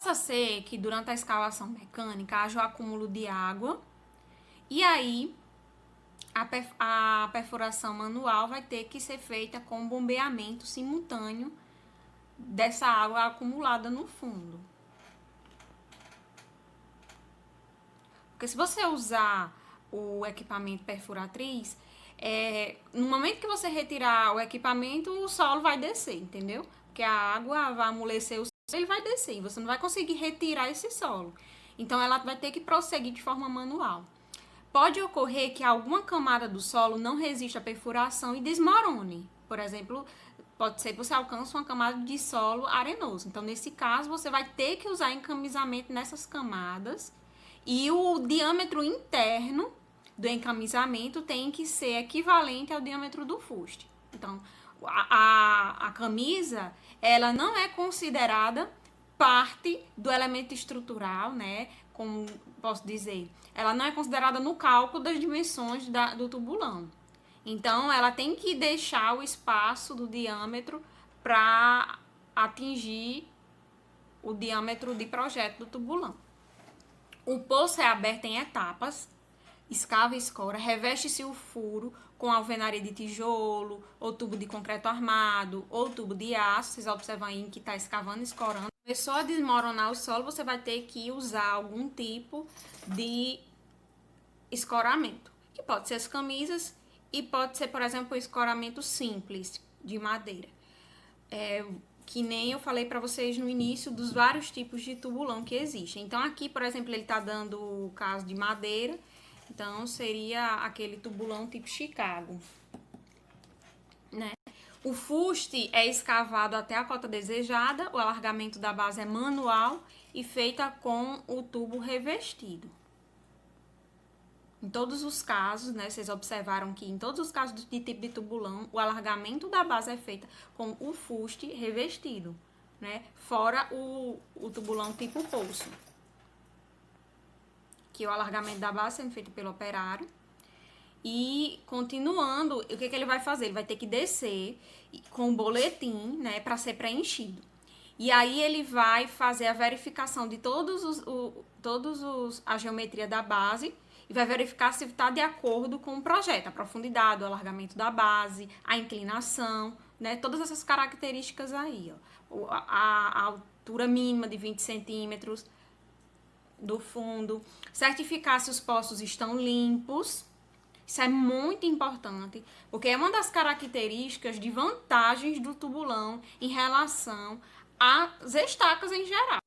Possa ser que durante a escavação mecânica haja o acúmulo de água e aí a perfuração manual vai ter que ser feita com bombeamento simultâneo dessa água acumulada no fundo. Porque se você usar o equipamento perfuratriz, no momento que você retirar o equipamento, o solo vai descer, entendeu? Porque a água vai amolecer o solo, ele vai descer, e você não vai conseguir retirar esse solo. Então, ela vai ter que prosseguir de forma manual. Pode ocorrer que alguma camada do solo não resista à perfuração e desmorone. Por exemplo, pode ser que você alcance uma camada de solo arenoso. Então, nesse caso, você vai ter que usar encamisamento nessas camadas e o diâmetro interno do encamisamento tem que ser equivalente ao diâmetro do fuste. Então, a camisa, ela não é considerada parte do elemento estrutural, né? Como posso dizer, ela não é considerada no cálculo das dimensões do tubulão. Então, ela tem que deixar o espaço do diâmetro para atingir o diâmetro de projeto do tubulão. O poço é aberto em etapas, escava e escora, reveste-se o furo com alvenaria de tijolo, ou tubo de concreto armado, ou tubo de aço. Vocês observam aí que está escavando e escorando. Começou a desmoronar o solo, você vai ter que usar algum tipo de escoramento, que pode ser as camisas e pode ser, por exemplo, o escoramento simples de madeira. Que nem eu falei para vocês no início dos vários tipos de tubulão que existem. Então, aqui, por exemplo, ele está dando o caso de madeira. Então, seria aquele tubulão tipo Chicago, né? O fuste é escavado até a cota desejada, o alargamento da base é manual e feita com o tubo revestido. Em todos os casos, né, vocês observaram que em todos os casos de tipo de tubulão, o alargamento da base é feita com o fuste revestido, né? Fora o tubulão tipo poço, que o alargamento da base é feito pelo operário. E continuando, o que ele vai fazer? Ele vai ter que descer com o boletim, né, para ser preenchido. E aí ele vai fazer a verificação de a geometria da base e vai verificar se está de acordo com o projeto, a profundidade, o alargamento da base, a inclinação, né? Todas essas características aí, ó. A altura mínima de 20 centímetros do fundo, certificar se os poços estão limpos. Isso é muito importante, porque é uma das características de vantagens do tubulão em relação às estacas em geral.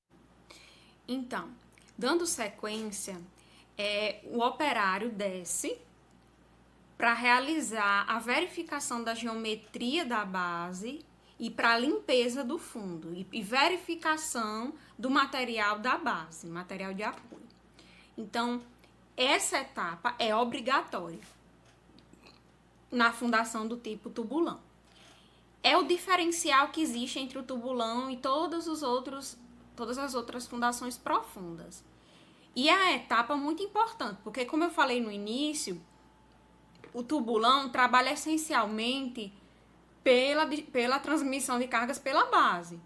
Então, dando sequência, o operário desce para realizar a verificação da geometria da base e para a limpeza do fundo e verificação do material da base, material de apoio. Então, essa etapa é obrigatória na fundação do tipo tubulão. É o diferencial que existe entre o tubulão e todas as outras fundações profundas. E é a etapa muito importante, porque como eu falei no início, o tubulão trabalha essencialmente pela transmissão de cargas pela base.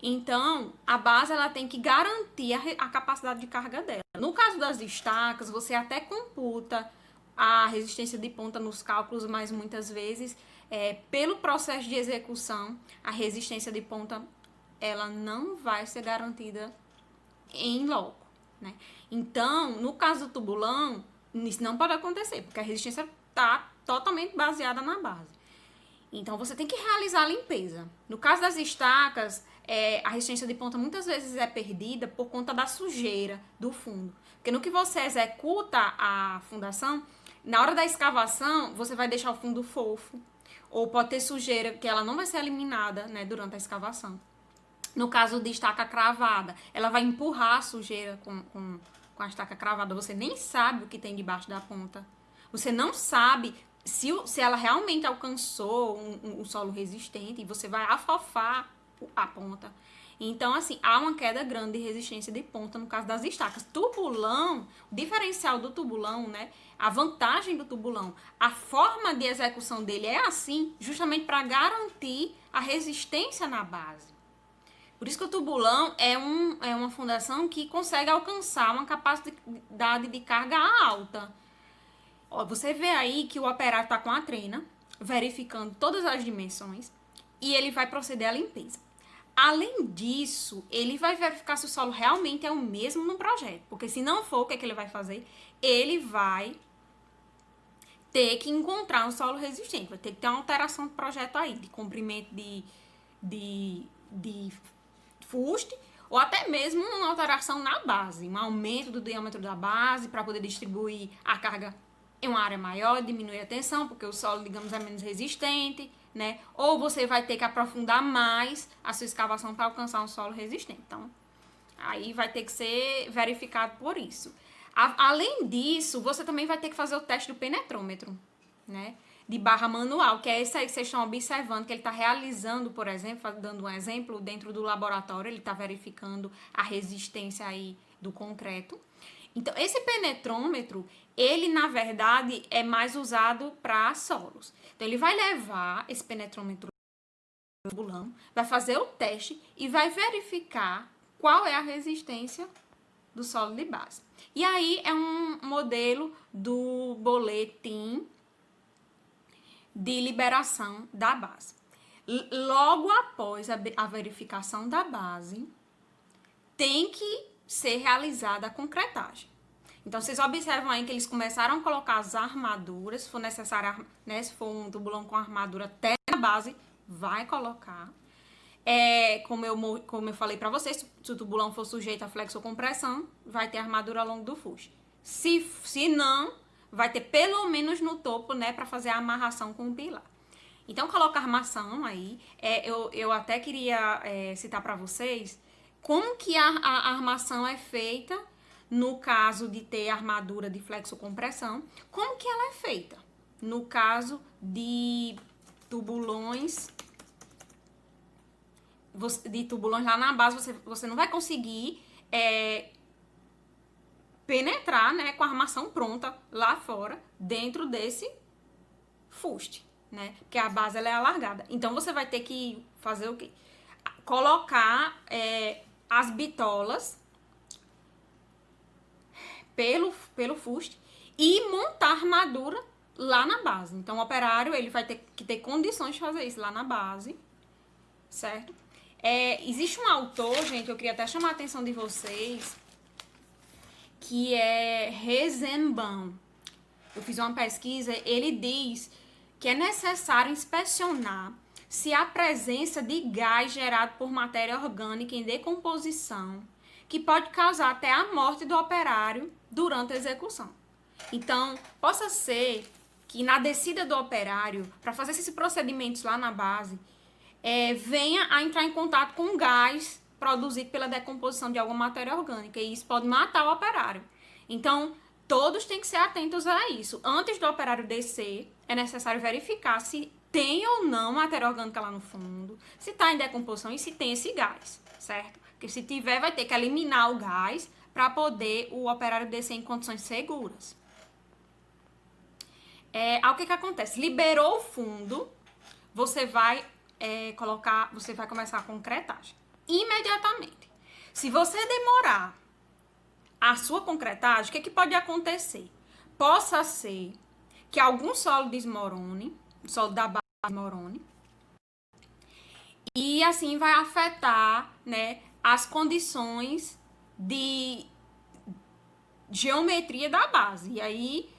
Então, a base ela tem que garantir a capacidade de carga dela. No caso das estacas, você até computa a resistência de ponta nos cálculos, mas muitas vezes, pelo processo de execução, a resistência de ponta ela não vai ser garantida em loco, né? Então, no caso do tubulão, isso não pode acontecer, porque a resistência está totalmente baseada na base. Então, você tem que realizar a limpeza. No caso das estacas, a resistência de ponta muitas vezes é perdida por conta da sujeira do fundo. Porque no que você executa a fundação, na hora da escavação, você vai deixar o fundo fofo. Ou pode ter sujeira que ela não vai ser eliminada, né, durante a escavação. No caso de estaca cravada, ela vai empurrar a sujeira com a estaca cravada. Você nem sabe o que tem debaixo da ponta. Você não sabe se ela realmente alcançou um solo resistente e você vai afofar a ponta. Então, assim, há uma queda grande de resistência de ponta no caso das estacas. Tubulão, o diferencial do tubulão, né? A vantagem do tubulão, a forma de execução dele é assim, justamente para garantir a resistência na base. Por isso que o tubulão é uma fundação que consegue alcançar uma capacidade de carga alta. Ó, você vê aí que o operário está com a trena, verificando todas as dimensões, e ele vai proceder à limpeza. Além disso, ele vai verificar se o solo realmente é o mesmo no projeto. Porque se não for, o que é que ele vai fazer? Ele vai ter que encontrar um solo resistente. Vai ter que ter uma alteração do projeto aí, de comprimento de fuste, ou até mesmo uma alteração na base, um aumento do diâmetro da base para poder distribuir a carga em uma área maior, diminuir a tensão, porque o solo, digamos, é menos resistente, né? Ou você vai ter que aprofundar mais a sua escavação para alcançar um solo resistente. Então, aí vai ter que ser verificado por isso. Além disso, você também vai ter que fazer o teste do penetrômetro, né? De barra manual, que é esse aí que vocês estão observando, que ele está realizando, por exemplo, dando um exemplo, dentro do laboratório, ele está verificando a resistência aí do concreto. Então, esse penetrômetro, ele, na verdade, é mais usado para solos. Então, ele vai levar esse penetrômetro no tubulão, vai fazer o teste e vai verificar qual é a resistência do solo de base. E aí, é um modelo do boletim de liberação da base. Logo após a verificação da base, tem que ser realizada a concretagem. Então, vocês observam aí que eles começaram a colocar as armaduras, se for necessário, né, se for um tubulão com armadura até na base, vai colocar. Como eu falei para vocês, se o tubulão for sujeito a flexocompressão, vai ter armadura ao longo do fuste. Se não, vai ter pelo menos no topo, né, para fazer a amarração com o pilar. Então, coloca a armação aí. Eu até queria citar para vocês como que a armação é feita no caso de ter armadura de flexocompressão. Como que ela é feita? No caso de tubulões lá na base, você não vai conseguir penetrar, né, com a armação pronta lá fora, dentro desse fuste, né? Porque a base ela é alargada. Então, você vai ter que fazer o quê? Colocar as bitolas pelo fuste e montar a armadura lá na base. Então, o operário ele vai ter que ter condições de fazer isso lá na base, certo? Existe um autor, gente, eu queria até chamar a atenção de vocês, que é Rosenbaum. Eu fiz uma pesquisa, ele diz que é necessário inspecionar se há presença de gás gerado por matéria orgânica em decomposição, que pode causar até a morte do operário durante a execução. Então, possa ser que na descida do operário, para fazer esses procedimentos lá na base, venha a entrar em contato com gás produzido pela decomposição de alguma matéria orgânica, e isso pode matar o operário. Então, todos têm que ser atentos a isso. Antes do operário descer, é necessário verificar se tem ou não matéria orgânica lá no fundo, se está em decomposição e se tem esse gás, certo? Porque se tiver, vai ter que eliminar o gás para poder o operário descer em condições seguras. O que acontece? Liberou o fundo, você vai começar a concretagem imediatamente. Se você demorar a sua concretagem, o que pode acontecer? Possa ser que algum solo desmorone, o solo da base desmorone, e assim vai afetar, né, as condições de geometria da base. E aí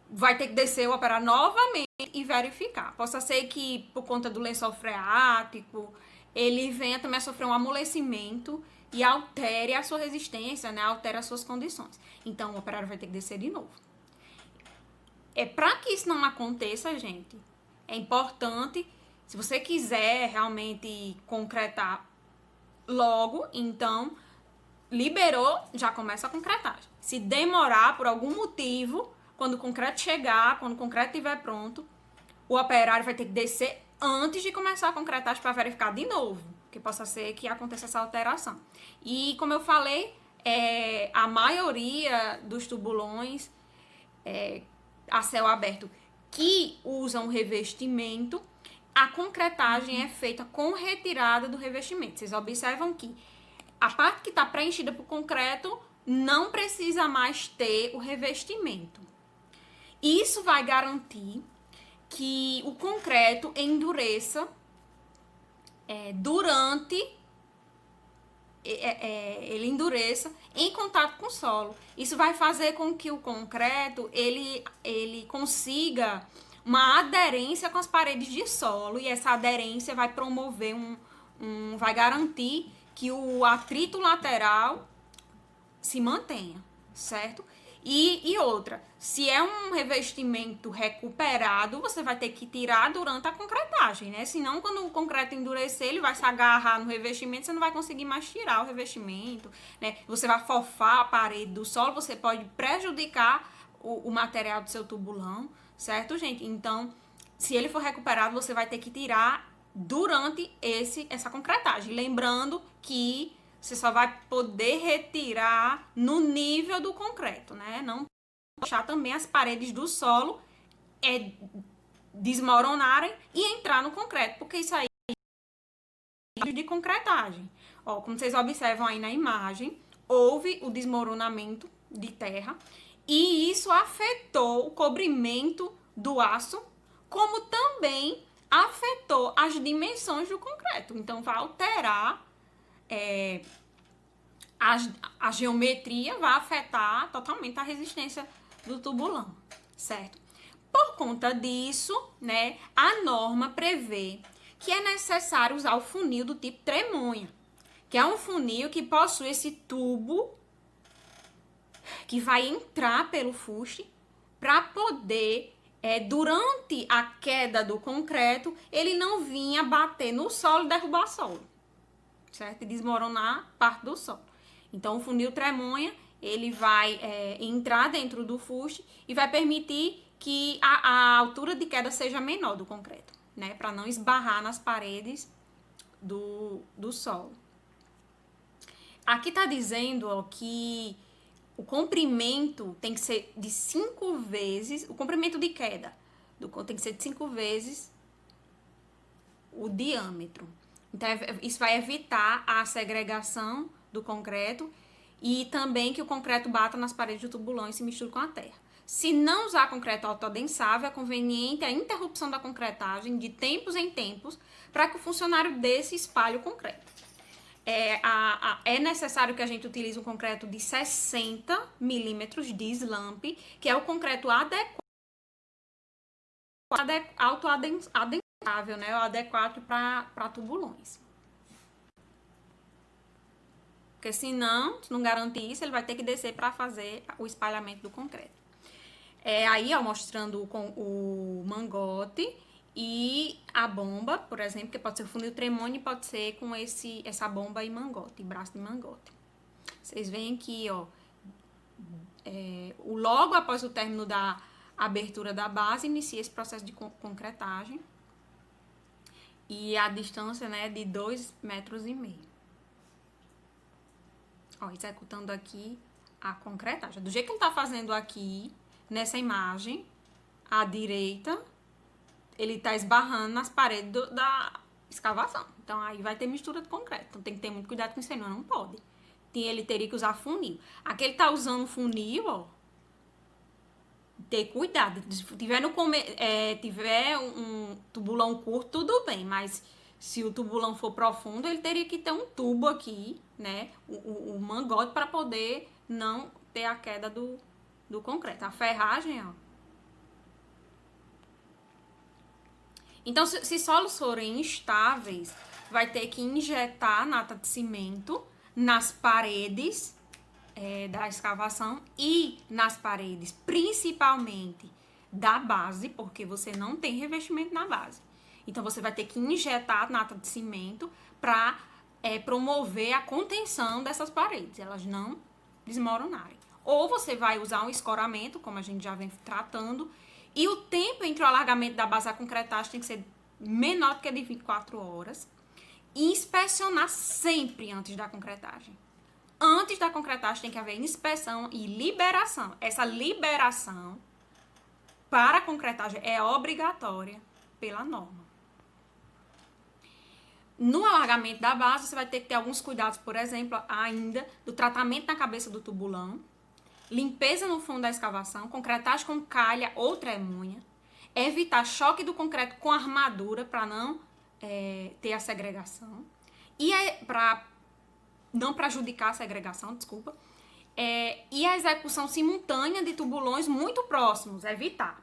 vai ter que descer o operário novamente e verificar. Possa ser que, por conta do lençol freático, ele venha também a sofrer um amolecimento e altere a sua resistência, né? Altere as suas condições. Então, o operário vai ter que descer de novo. Para que isso não aconteça, gente, é importante, se você quiser realmente concretar logo, então, liberou, já começa a concretagem. Se demorar por algum motivo, quando o concreto chegar, quando o concreto estiver pronto, o operário vai ter que descer antes de começar a concretagem para verificar de novo, que possa ser que aconteça essa alteração. E, como eu falei, a maioria dos tubulões a céu aberto que usam revestimento, a concretagem é feita com retirada do revestimento. Vocês observam que a parte que está preenchida por concreto não precisa mais ter o revestimento. Isso vai garantir que o concreto endureça ele endureça em contato com o solo. Isso vai fazer com que o concreto ele consiga uma aderência com as paredes de solo, e essa aderência vai promover vai garantir que o atrito lateral se mantenha, certo? E outra, se é um revestimento recuperado, você vai ter que tirar durante a concretagem, né? Senão, quando o concreto endurecer, ele vai se agarrar no revestimento, você não vai conseguir mais tirar o revestimento, né? Você vai fofar a parede do solo, você pode prejudicar o material do seu tubulão, certo, gente? Então, se ele for recuperado, você vai ter que tirar durante essa concretagem. Lembrando que você só vai poder retirar no nível do concreto, né? Não deixar também as paredes do solo desmoronarem e entrar no concreto, porque isso aí é de concretagem. Ó, como vocês observam aí na imagem, houve o desmoronamento de terra e isso afetou o cobrimento do aço, como também afetou as dimensões do concreto. Então, vai alterar a geometria, vai afetar totalmente a resistência do tubulão, certo? Por conta disso, né, a norma prevê que é necessário usar o funil do tipo tremonha, que é um funil que possui esse tubo que vai entrar pelo fuste para poder, durante a queda do concreto, ele não vinha bater no solo e derrubar solo, certo? E desmoronar parte do solo. Então, o funil tremonha, ele vai entrar dentro do fuste e vai permitir que a altura de queda seja menor do concreto, né? Para não esbarrar nas paredes do solo. Aqui está dizendo, ó, que o comprimento tem que ser de 5 vezes, o comprimento de queda tem que ser de 5 vezes o diâmetro. Então, isso vai evitar a segregação do concreto e também que o concreto bata nas paredes do tubulão e se misture com a terra. Se não usar concreto autoadensável, é conveniente a interrupção da concretagem de tempos em tempos para que o funcionário desse espalhe o concreto. É necessário que a gente utilize um concreto de 60 milímetros de slump, que é o concreto autoadensável, né? O adequado para tubulões. Porque senão, se não garantir isso, ele vai ter que descer para fazer o espalhamento do concreto. Aí, ó, mostrando o mangote e a bomba, por exemplo, que pode ser o funil tremonha e pode ser com essa bomba e mangote, braço de mangote. Vocês veem aqui, ó, logo após o término da abertura da base, inicia esse processo de concretagem. E a distância, né, de 2,5 metros. Ó, executando aqui a concretagem. Do jeito que ele tá fazendo aqui, nessa imagem, à direita, ele tá esbarrando nas paredes da escavação. Então, aí vai ter mistura de concreto. Então, tem que ter muito cuidado com isso aí, não pode. Ele teria que usar funil. Aqui ele tá usando funil, ó. Ter cuidado. Se tiver um tubulão curto, tudo bem, mas se o tubulão for profundo, ele teria que ter um tubo aqui, né? O mangote para poder não ter a queda do concreto. A ferragem, ó. Então, se solos forem instáveis, vai ter que injetar nata de cimento nas paredes da escavação e nas paredes, principalmente da base, porque você não tem revestimento na base. Então, você vai ter que injetar nata de cimento para promover a contenção dessas paredes, elas não desmoronarem. Ou você vai usar um escoramento, como a gente já vem tratando, e o tempo entre o alargamento da base e a concretagem tem que ser menor do que de 24 horas. E inspecionar sempre antes da concretagem. Antes da concretagem tem que haver inspeção e liberação. Essa liberação para a concretagem é obrigatória pela norma. No alargamento da base, você vai ter que ter alguns cuidados, por exemplo, ainda, do tratamento na cabeça do tubulão, limpeza no fundo da escavação, concretagem com calha ou tremunha, evitar choque do concreto com armadura para não ter a segregação, e para não prejudicar a segregação, desculpa, e a execução simultânea de tubulões muito próximos, evitar.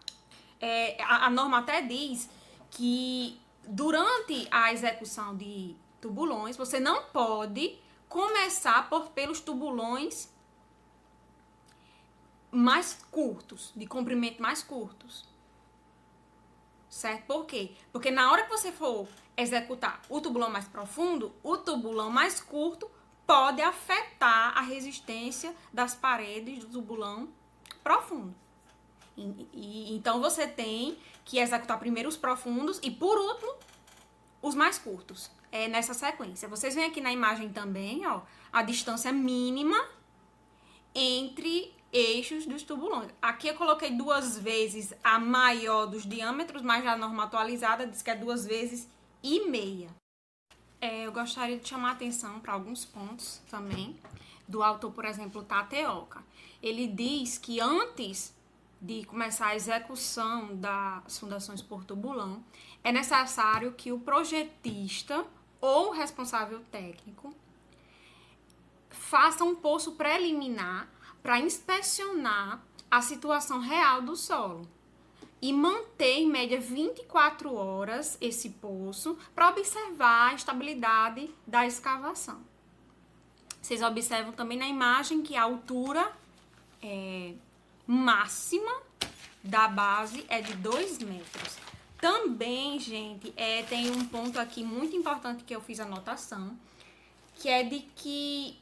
A norma até diz que durante a execução de tubulões, você não pode começar pelos tubulões mais curtos, de comprimento mais curtos. Certo? Por quê? Porque na hora que você for executar o tubulão mais profundo, o tubulão mais curto pode afetar a resistência das paredes do tubulão profundo. Então você tem que executar primeiro os profundos e, por último, os mais curtos. Nessa sequência. Vocês veem aqui na imagem também, ó, a distância mínima entre eixos dos tubulões. Aqui eu coloquei 2 vezes a maior dos diâmetros, mas já a norma atualizada diz que é 2,5 vezes. Eu gostaria de chamar a atenção para alguns pontos também do autor, por exemplo, Tateoka. Ele diz que antes de começar a execução das fundações por tubulão, é necessário que o projetista ou o responsável técnico faça um poço preliminar para inspecionar a situação real do solo e manter em média 24 horas esse poço para observar a estabilidade da escavação. Vocês observam também na imagem que a altura máxima da base é de 2 metros. Também, gente, tem um ponto aqui muito importante que eu fiz anotação, que é de que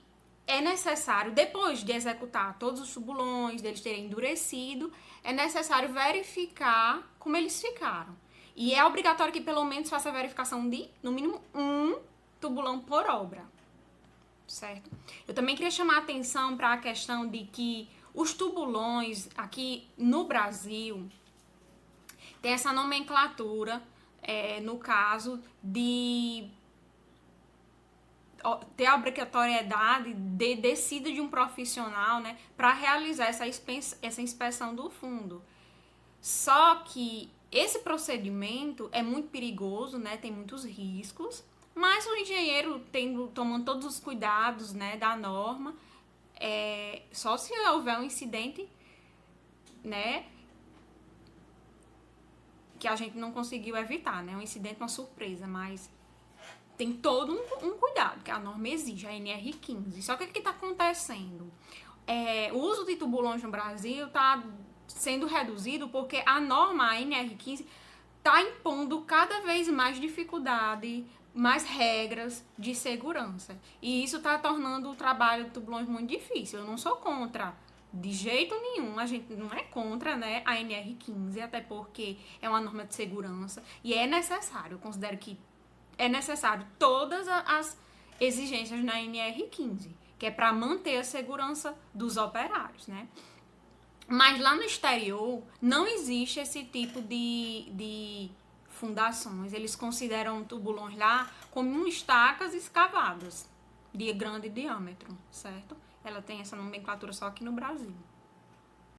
é necessário, depois de executar todos os tubulões, deles terem endurecido, é necessário verificar como eles ficaram. E é obrigatório que pelo menos faça a verificação de, no mínimo, 1 tubulão por obra. Certo? Eu também queria chamar a atenção para a questão de que os tubulões aqui no Brasil tem essa nomenclatura, no caso de ter a obrigatoriedade de descida de um profissional, né, para realizar essa inspeção do fundo. Só que esse procedimento é muito perigoso, né, tem muitos riscos, mas o engenheiro tomando todos os cuidados, né, da norma, só se houver um incidente, né, que a gente não conseguiu evitar, né, um incidente, uma surpresa, mas tem todo um cuidado que a norma exige, a NR15. Só que o que está acontecendo? O uso de tubulões no Brasil está sendo reduzido porque a norma, a NR15, está impondo cada vez mais dificuldade, mais regras de segurança. E isso está tornando o trabalho de tubulões muito difícil. Eu não sou contra, de jeito nenhum. A gente não é contra, né, a NR15, até porque é uma norma de segurança. E é necessário, eu considero que é necessário todas as exigências na NR15, que é para manter a segurança dos operários, né? Mas lá no exterior não existe esse tipo de fundações. Eles consideram tubulões lá como estacas escavadas de grande diâmetro, certo? Ela tem essa nomenclatura só aqui no Brasil.